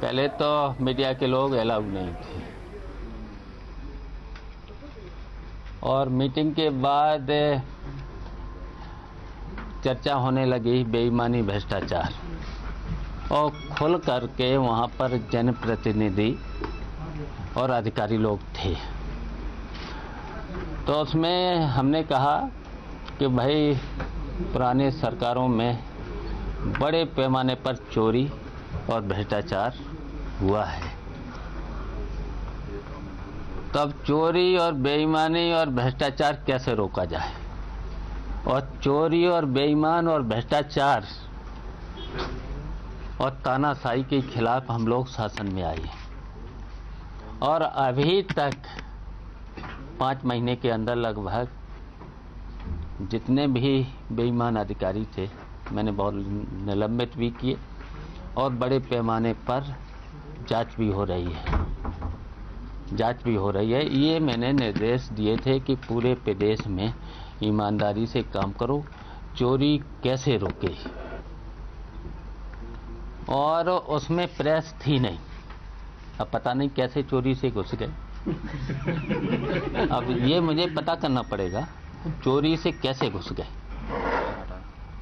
पहले तो मीडिया के लोग अलाउ नहीं थे और मीटिंग के बाद चर्चा होने लगी बेईमानी भ्रष्टाचार और खुल करके वहाँ पर जनप्रतिनिधि और अधिकारी लोग थे। तो उसमें हमने कहा कि भाई पुराने सरकारों में बड़े पैमाने पर चोरी और भ्रष्टाचार हुआ है, तब चोरी और बेईमानी और भ्रष्टाचार कैसे रोका जाए। और चोरी और बेईमान और भ्रष्टाचार और तानाशाही के खिलाफ हम लोग शासन में आए और अभी तक 5 महीने के अंदर लगभग जितने भी बेईमान अधिकारी थे मैंने बहुत निलंबित भी किए और बड़े पैमाने पर जांच भी हो रही है। ये मैंने निर्देश दिए थे कि पूरे प्रदेश में ईमानदारी से काम करो, चोरी कैसे रोके। और उसमें प्रेस थी नहीं, अब पता नहीं कैसे चोरी से घुस गए। अब ये मुझे पता करना पड़ेगा चोरी से कैसे घुस गए।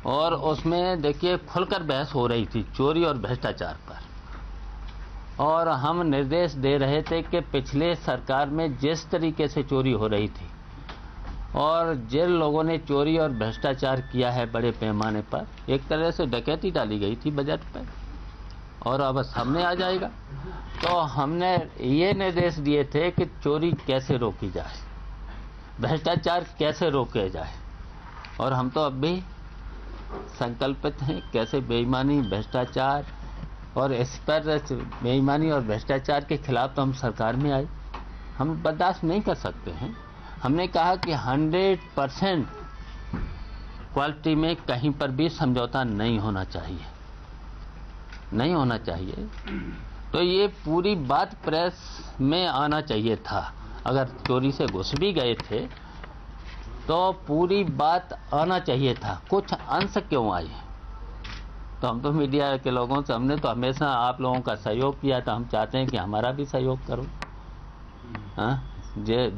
और उसमें देखिए खुलकर बहस हो रही थी चोरी और भ्रष्टाचार पर, और हम निर्देश दे रहे थे कि पिछले सरकार में जिस तरीके से चोरी हो रही थी और जिन लोगों ने चोरी और भ्रष्टाचार किया है बड़े पैमाने पर, एक तरह से डकैती डाली गई थी बजट पर और अब सामने आ जाएगा। तो हमने ये निर्देश दिए थे कि चोरी कैसे रोकी जाए, भ्रष्टाचार कैसे रोके जाए, और हम तो अब भी संकल्पित हैं कैसे बेईमानी भ्रष्टाचार और इस पर बेईमानी और भ्रष्टाचार के खिलाफ तो हम सरकार में आए, हम बर्दाश्त नहीं कर सकते हैं। हमने कहा कि 100% क्वालिटी में कहीं पर भी समझौता नहीं होना चाहिए। तो ये पूरी बात प्रेस में आना चाहिए था। अगर चोरी से घुस भी गए थे तो पूरी बात आना चाहिए था, कुछ अंश क्यों आई। तो हम तो मीडिया के लोगों से हमने तो हमेशा आप लोगों का सहयोग किया था, हम चाहते हैं कि हमारा भी सहयोग करो।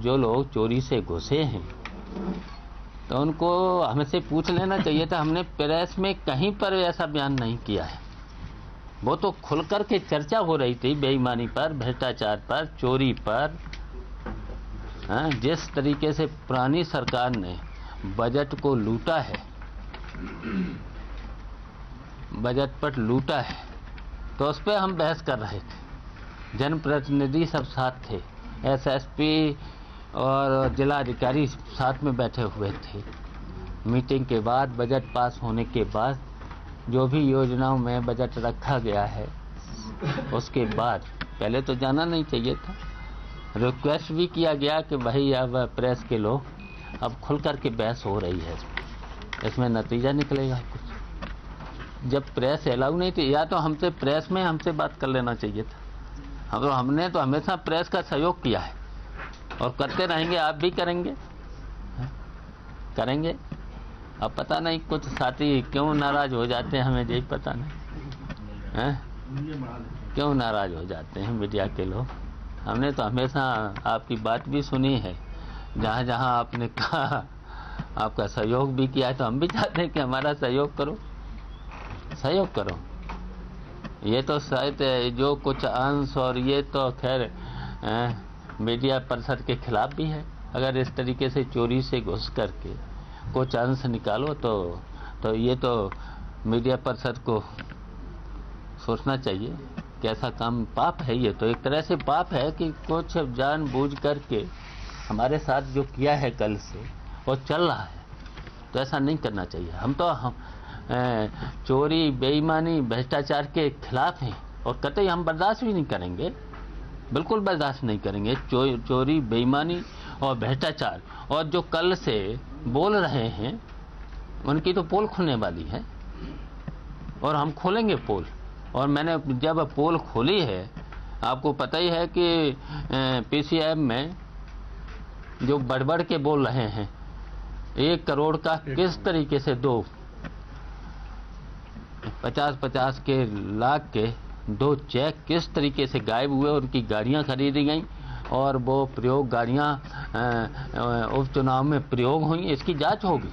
जो लोग चोरी से घुसे हैं तो उनको हमसे पूछ लेना चाहिए था। हमने प्रेस में कहीं पर ऐसा बयान नहीं किया है। वो तो खुलकर के चर्चा हो रही थी बेईमानी पर, भ्रष्टाचार पर, चोरी पर। जिस तरीके से पुरानी सरकार ने बजट को लूटा है, बजट पर लूटा है, तो उस पर हम बहस कर रहे थे। जनप्रतिनिधि सब साथ थे, एसएसपी और जिलाधिकारी साथ में बैठे हुए थे। मीटिंग के बाद, बजट पास होने के बाद, जो भी योजनाओं में बजट रखा गया है उसके बाद पहले तो जाना नहीं चाहिए था। रिक्वेस्ट भी किया गया कि भाई अब प्रेस के लोग अब खुल कर के बहस हो रही है, इसमें नतीजा निकलेगा कुछ। जब प्रेस अलाउ नहीं थी, या तो हमसे प्रेस में हमसे बात कर लेना चाहिए था। हमने तो हमेशा प्रेस का सहयोग किया है और करते रहेंगे, आप भी करेंगे। अब पता नहीं कुछ साथी क्यों नाराज हो जाते हैं, हमें यही पता नहीं क्यों नाराज हो जाते हैं मीडिया के लोग। हमने तो हमेशा आपकी बात भी सुनी है, जहाँ जहाँ आपने कहा आपका सहयोग भी किया है, तो हम भी चाहते हैं कि हमारा सहयोग करो। ये तो शायद जो कुछ अंश, और ये तो खैर मीडिया परिषद के खिलाफ भी है। अगर इस तरीके से चोरी से घुस करके कुछ अंश निकालो तो ये तो मीडिया परिषद को सोचना चाहिए कि ऐसा काम पाप है। ये तो एक तरह से पाप है कि कुछ जानबूझ करके हमारे साथ जो किया है कल से वो चल रहा है, तो ऐसा नहीं करना चाहिए। हम तो चोरी, बेईमानी, भ्रष्टाचार के खिलाफ हैं और कतई हम बर्दाश्त भी नहीं करेंगे, बिल्कुल बर्दाश्त नहीं करेंगे चोरी, बेईमानी और भ्रष्टाचार। और जो कल से बोल रहे हैं उनकी तो पोल खुलने वाली है और हम खोलेंगे पोल। और मैंने जब पोल खोली है, आपको पता ही है कि पीसीएम में जो बढ़ के बोल रहे हैं 1 करोड़ का किस तरीके से 50-50 के लाख के 2 चेक किस तरीके से गायब हुए, उनकी गाड़ियां खरीदी गई और वो प्रयोग गाड़ियां उपचुनाव में प्रयोग हुई, इसकी जांच होगी।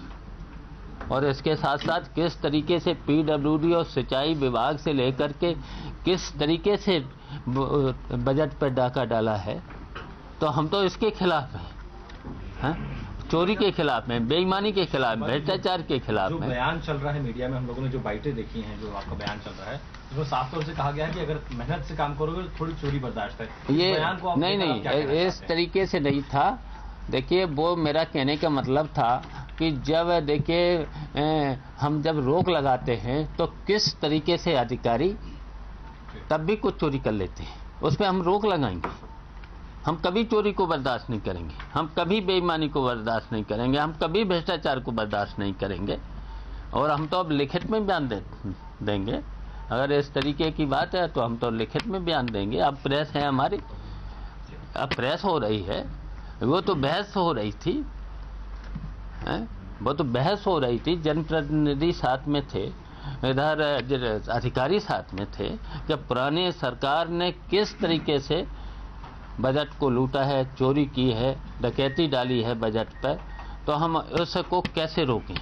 और इसके साथ साथ किस तरीके से पीडब्ल्यूडी और सिंचाई विभाग से लेकर के किस तरीके से बजट पर डाका डाला है, तो हम तो इसके खिलाफ हैं, चोरी के खिलाफ में, बेईमानी के खिलाफ, भ्रष्टाचार के खिलाफ में। जो बयान चल रहा है मीडिया में, हम लोगों ने जो बाइटें देखी हैं, जो आपका बयान चल रहा है, जो साफ तौर से कहा गया है कि अगर मेहनत से काम करोगे तो थोड़ी चोरी बर्दाश्त है। ये बयान को नहीं, इस तरीके से नहीं था। देखिए, वो मेरा कहने का मतलब था कि जब देखिए हम जब रोक लगाते हैं तो किस तरीके से अधिकारी तब भी कुछ चोरी कर लेते हैं, उस पर हम रोक लगाएंगे। हम कभी चोरी को बर्दाश्त नहीं करेंगे, हम कभी बेईमानी को बर्दाश्त नहीं करेंगे, हम कभी भ्रष्टाचार को बर्दाश्त नहीं करेंगे। और हम तो अब लिखित में बयान देंगे। अगर इस तरीके की बात है तो हम तो लिखित में बयान देंगे। अब प्रेस है हमारी, अब प्रेस हो रही है, वो तो बहस हो रही थी, वो तो बहस हो रही थी, जनप्रतिनिधि साथ में थे, इधर अधिकारी साथ में थे कि पुरानी सरकार ने किस तरीके से बजट को लूटा है, चोरी की है, डकैती डाली है बजट पर, तो हम उसको कैसे रोकें।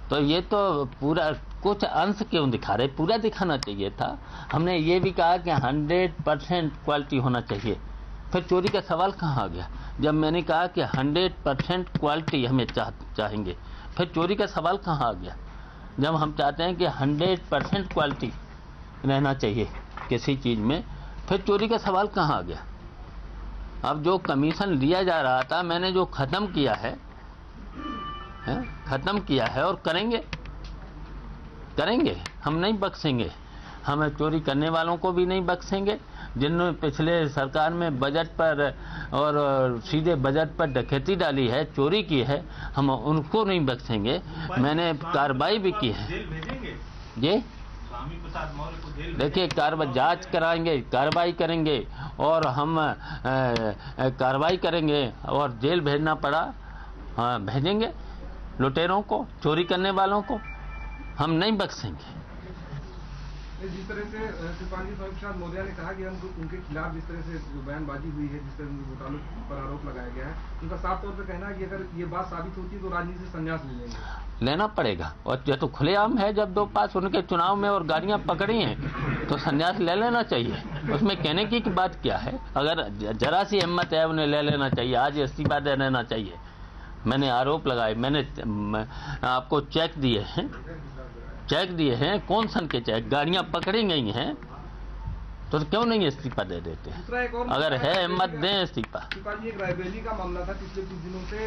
तो ये तो पूरा कुछ अंश क्यों दिखा रहे, पूरा दिखाना चाहिए था। हमने ये भी कहा कि 100% क्वालिटी होना चाहिए, फिर चोरी का सवाल कहाँ आ गया। जब मैंने कहा कि 100% क्वालिटी हमें चाहेंगे, फिर चोरी का सवाल कहाँ आ गया। जब हम चाहते हैं कि 100% क्वालिटी रहना चाहिए किसी चीज़ में, फिर चोरी का सवाल कहाँ आ गया। अब जो कमीशन लिया जा रहा था, मैंने जो ख़त्म किया है, ख़त्म किया है और करेंगे, हम नहीं बख्शेंगे। हम चोरी करने वालों को भी नहीं बख्शेंगे, जिन्होंने पिछले सरकार में बजट पर और सीधे बजट पर डकैती डाली है, चोरी की है, हम उनको नहीं बख्शेंगे। मैंने कार्रवाई भी की है जी। देखिए, जांच कराएंगे, कार्रवाई करेंगे और हम कार्रवाई करेंगे और जेल भेजना पड़ा भेजेंगे। लुटेरों को, चोरी करने वालों को हम नहीं बख्शेंगे। जिस तरह से शिवपाल जी स्वामी प्रसाद मौर्य ने कहा कि हम उनके खिलाफ जिस तरह से बयानबाजी हुई है, जिस तरह उनके घोटालों पर आरोप लगाया गया है, उनका साफ तौर पर कहना है कि अगर ये बात साबित होती है तो राजनीति से संन्यास लेना पड़ेगा। और ये तो खुलेआम है, जब 2 पास उनके चुनाव में और गाड़ियां पकड़ी हैं तो संन्यास ले लेना चाहिए। उसमें कहने की बात क्या है। अगर जरा सी हिम्मत है उन्हें ले लेना चाहिए, आज इस्तीफा दे देना चाहिए। मैंने आरोप लगाए, मैंने आपको चेक दिए हैं, कौन सन के चेक, गाड़ियां पकड़ी गई हैं, तो क्यों नहीं इस्तीफा दे देते हैं। अगर है हिम्मत दें इस्तीफा। एक रायबरेली का मामला था पिछले कुछ दिनों से,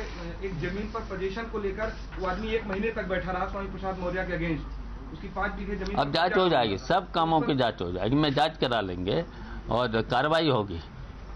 एक जमीन पर पोजीशन को लेकर वो आदमी 1 महीने तक बैठा रहा स्वामी प्रसाद मौर्य के अगेंस्ट, उसकी 5 बीघे जमीन। अब जांच हो जाएगी, सब कामों की जांच हो जाएगी, मैं जांच करा लेंगे और कार्रवाई होगी।